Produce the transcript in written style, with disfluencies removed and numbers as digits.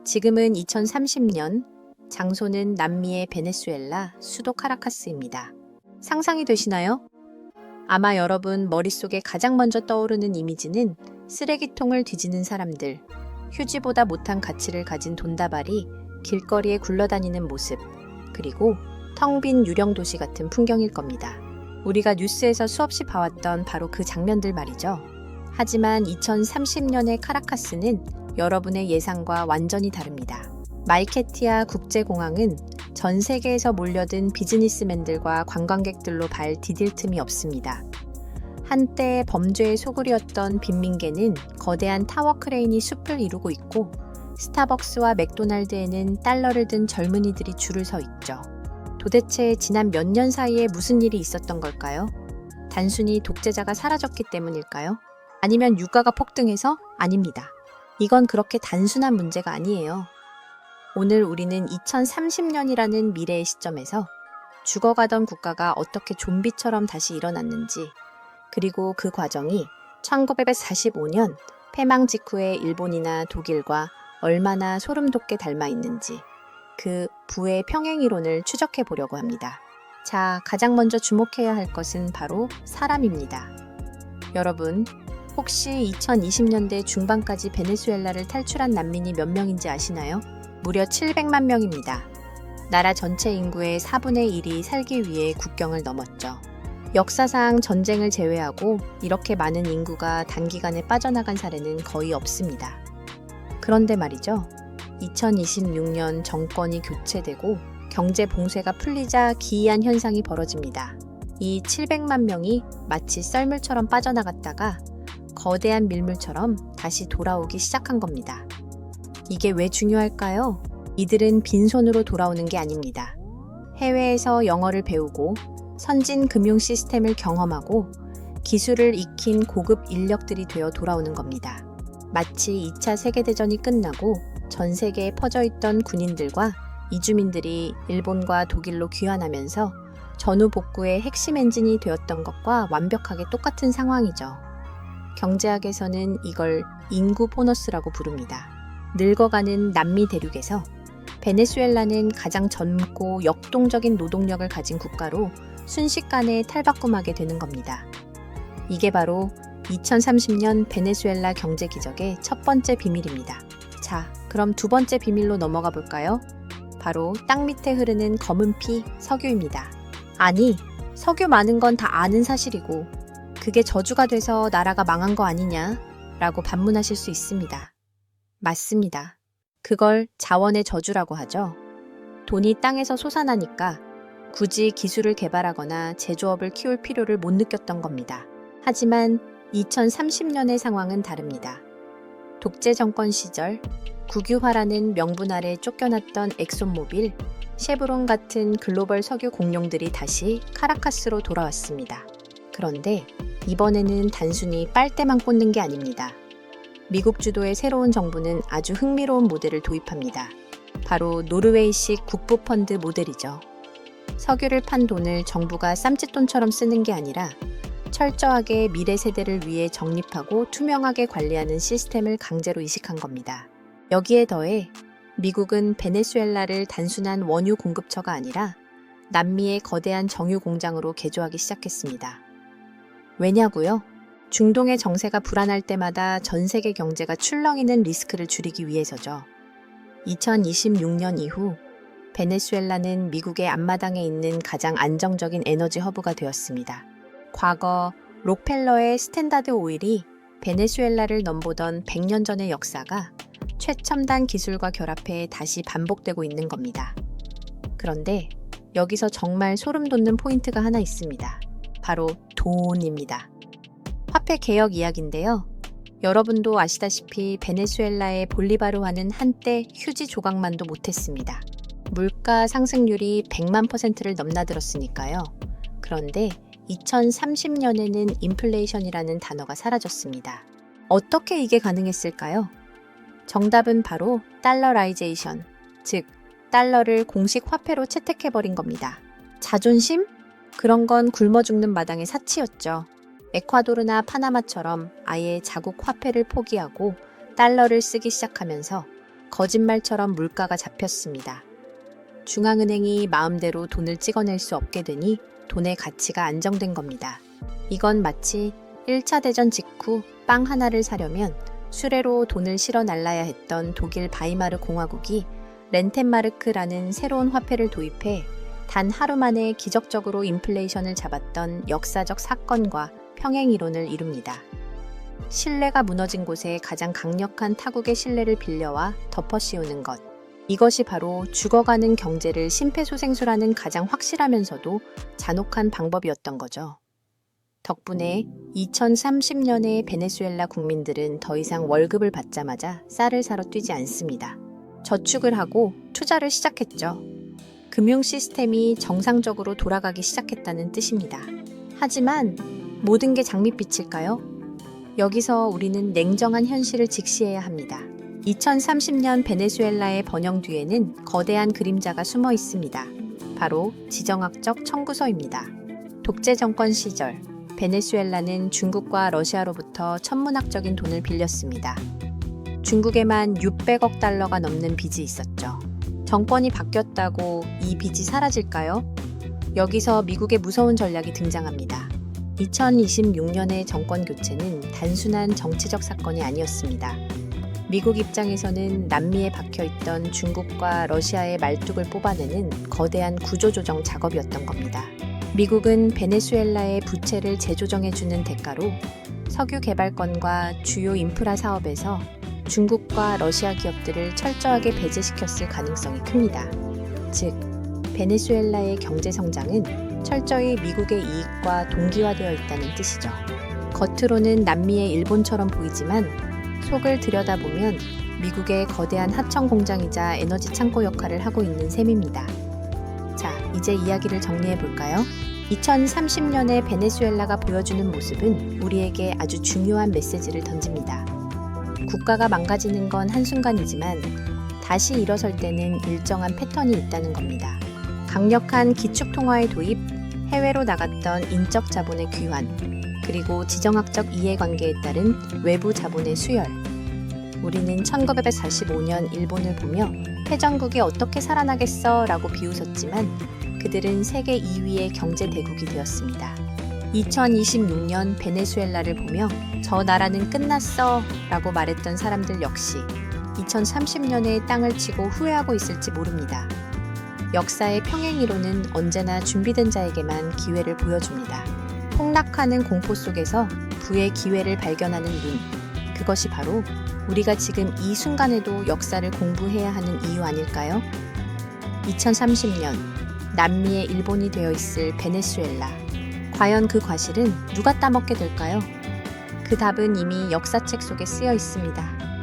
지금은 2030년, 장소는 남미의 베네수엘라 수도 카라카스입니다. 상상이 되시나요? 아마 여러분 머릿속에 가장 먼저 떠오르는 이미지는 쓰레기통을 뒤지는 사람들, 휴지보다 못한 가치를 가진 돈다발이 길거리에 굴러다니는 모습, 그리고 텅 빈 유령 도시 같은 풍경일 겁니다. 우리가 뉴스에서 수없이 봐왔던 바로 그 장면들 말이죠. 하지만 2030년의 카라카스는 여러분의 예상과 완전히 다릅니다. 말케티아 국제공항은 전 세계에서 몰려든 비즈니스맨들과 관광객들로 발 디딜 틈이 없습니다. 한때 범죄의 소굴이었던 빈민계는 거대한 타워 크레인이 숲을 이루고 있고, 스타벅스와 맥도날드에는 달러를 든 젊은이들이 줄을 서 있죠. 도대체 지난 몇 년 사이에 무슨 일이 있었던 걸까요? 단순히 독재자가 사라졌기 때문일까요? 아니면 유가가 폭등해서? 아닙니다. 이건 그렇게 단순한 문제가 아니에요. 오늘 우리는 2030년이라는 미래의 시점에서 죽어가던 국가가 어떻게 좀비처럼 다시 일어났는지, 그리고 그 과정이 1945년 패망 직후의 일본이나 독일과 얼마나 소름 돋게 닮아 있는지, 그 부의 평행이론을 추적해 보려고 합니다. 자, 가장 먼저 주목해야 할 것은 바로 사람입니다. 여러분, 혹시 2020년대 중반까지 베네수엘라를 탈출한 난민이 몇 명인지 아시나요? 무려 700만 명입니다. 나라 전체 인구의 4분의 1이 살기 위해 국경을 넘었죠. 역사상 전쟁을 제외하고 이렇게 많은 인구가 단기간에 빠져나간 사례는 거의 없습니다. 그런데 말이죠. 2026년 정권이 교체되고 경제 봉쇄가 풀리자 기이한 현상이 벌어집니다. 이 700만 명이 마치 썰물처럼 빠져나갔다가 거대한 밀물처럼 다시 돌아오기 시작한 겁니다. 이게 왜 중요할까요? 이들은 빈손으로 돌아오는 게 아닙니다. 해외에서 영어를 배우고 선진 금융 시스템을 경험하고 기술을 익힌 고급 인력들이 되어 돌아오는 겁니다. 마치 2차 세계대전이 끝나고 전 세계에 퍼져있던 군인들과 이주민들이 일본과 독일로 귀환하면서 전후 복구의 핵심 엔진이 되었던 것과 완벽하게 똑같은 상황이죠. 경제학에서는 이걸 인구 보너스라고 부릅니다. 늙어가는 남미 대륙에서 베네수엘라는 가장 젊고 역동적인 노동력을 가진 국가로 순식간에 탈바꿈하게 되는 겁니다. 이게 바로 2030년 베네수엘라 경제 기적의 첫 번째 비밀입니다. 자, 그럼 두 번째 비밀로 넘어가 볼까요? 바로 땅 밑에 흐르는 검은 피, 석유입니다. 아니, 석유 많은 건 다 아는 사실이고 그게 저주가 돼서 나라가 망한 거 아니냐? 라고 반문하실 수 있습니다. 맞습니다. 그걸 자원의 저주라고 하죠. 돈이 땅에서 솟아나니까 굳이 기술을 개발하거나 제조업을 키울 필요를 못 느꼈던 겁니다. 하지만 2030년의 상황은 다릅니다. 독재 정권 시절 국유화라는 명분 아래 쫓겨났던 엑손모빌, 쉐브론 같은 글로벌 석유 공룡들이 다시 카라카스로 돌아왔습니다. 그런데 이번에는 단순히 빨대만 꽂는 게 아닙니다. 미국 주도의 새로운 정부는 아주 흥미로운 모델을 도입합니다. 바로 노르웨이식 국부펀드 모델이죠. 석유를 판 돈을 정부가 쌈짓돈처럼 쓰는 게 아니라 철저하게 미래 세대를 위해 적립하고 투명하게 관리하는 시스템을 강제로 이식한 겁니다. 여기에 더해 미국은 베네수엘라를 단순한 원유 공급처가 아니라 남미의 거대한 정유 공장으로 개조하기 시작했습니다. 왜냐고요? 중동의 정세가 불안할 때마다 전 세계 경제가 출렁이는 리스크를 줄이기 위해서죠. 2026년 이후 베네수엘라는 미국의 앞마당에 있는 가장 안정적인 에너지 허브가 되었습니다. 과거 록펠러의 스탠다드 오일이 베네수엘라를 넘보던 100년 전의 역사가 최첨단 기술과 결합해 다시 반복되고 있는 겁니다. 그런데 여기서 정말 소름 돋는 포인트가 하나 있습니다. 바로 돈입니다. 화폐 개혁 이야기인데요. 여러분도 아시다시피 베네수엘라의 볼리바르화는 한때 휴지 조각만도 못했습니다. 물가 상승률이 100만 %를 넘나들었으니까요. 그런데 2030년에는 인플레이션이라는 단어가 사라졌습니다. 어떻게 이게 가능했을까요? 정답은 바로 달러라이제이션, 즉 달러를 공식 화폐로 채택해버린 겁니다. 자존심? 그런 건 굶어 죽는 마당의 사치였죠. 에콰도르나 파나마처럼 아예 자국 화폐를 포기하고 달러를 쓰기 시작하면서 거짓말처럼 물가가 잡혔습니다. 중앙은행이 마음대로 돈을 찍어낼 수 없게 되니 돈의 가치가 안정된 겁니다. 이건 마치 1차 대전 직후 빵 하나를 사려면 수레로 돈을 실어 날라야 했던 독일 바이마르 공화국이 렌텐마르크라는 새로운 화폐를 도입해 단 하루 만에 기적적으로 인플레이션을 잡았던 역사적 사건과 평행 이론을 이룹니다. 신뢰가 무너진 곳에 가장 강력한 타국의 신뢰를 빌려와 덮어 씌우는 것. 이것이 바로 죽어가는 경제를 심폐소생술하는 가장 확실하면서도 잔혹한 방법이었던 거죠. 덕분에 2030년에 베네수엘라 국민들은 더 이상 월급을 받자마자 쌀을 사러 뛰지 않습니다. 저축을 하고 투자를 시작했죠. 금융 시스템이 정상적으로 돌아가기 시작했다는 뜻입니다. 하지만 모든 게 장밋빛일까요? 여기서 우리는 냉정한 현실을 직시해야 합니다. 2030년 베네수엘라의 번영 뒤에는 거대한 그림자가 숨어 있습니다. 바로 지정학적 청구서입니다. 독재 정권 시절 베네수엘라는 중국과 러시아로부터 천문학적인 돈을 빌렸습니다. 중국에만 600억 달러가 넘는 빚이 있었죠. 정권이 바뀌었다고 이 빚이 사라질까요? 여기서 미국의 무서운 전략이 등장합니다. 2026년의 정권 교체는 단순한 정치적 사건이 아니었습니다. 미국 입장에서는 남미에 박혀있던 중국과 러시아의 말뚝을 뽑아내는 거대한 구조조정 작업이었던 겁니다. 미국은 베네수엘라의 부채를 재조정해주는 대가로 석유 개발권과 주요 인프라 사업에서 중국과 러시아 기업들을 철저하게 배제시켰을 가능성이 큽니다. 즉, 베네수엘라의 경제 성장은 철저히 미국의 이익과 동기화되어 있다는 뜻이죠. 겉으로는 남미의 일본처럼 보이지만 속을 들여다보면 미국의 거대한 하청 공장이자 에너지 창고 역할을 하고 있는 셈입니다. 자, 이제 이야기를 정리해 볼까요? 2030년에 베네수엘라가 보여주는 모습은 우리에게 아주 중요한 메시지를 던집니다. 국가가 망가지는 건 한순간이지만 다시 일어설 때는 일정한 패턴이 있다는 겁니다. 강력한 기축통화의 도입, 해외로 나갔던 인적 자본의 귀환, 그리고 지정학적 이해관계에 따른 외부 자본의 수혈. 우리는 1945년 일본을 보며 패전국이 어떻게 살아나겠어 라고 비웃었지만 그들은 세계 2위의 경제 대국이 되었습니다. 2026년 베네수엘라를 보며 저 나라는 끝났어 라고 말했던 사람들 역시 2030년에 땅을 치고 후회하고 있을지 모릅니다. 역사의 평행이론은 언제나 준비된 자에게만 기회를 보여줍니다. 폭락하는 공포 속에서 부의 기회를 발견하는 눈. 그것이 바로 우리가 지금 이 순간에도 역사를 공부해야 하는 이유 아닐까요? 2030년 남미의 일본이 되어 있을 베네수엘라. 과연 그 과실은 누가 따먹게 될까요? 그 답은 이미 역사책 속에 쓰여 있습니다.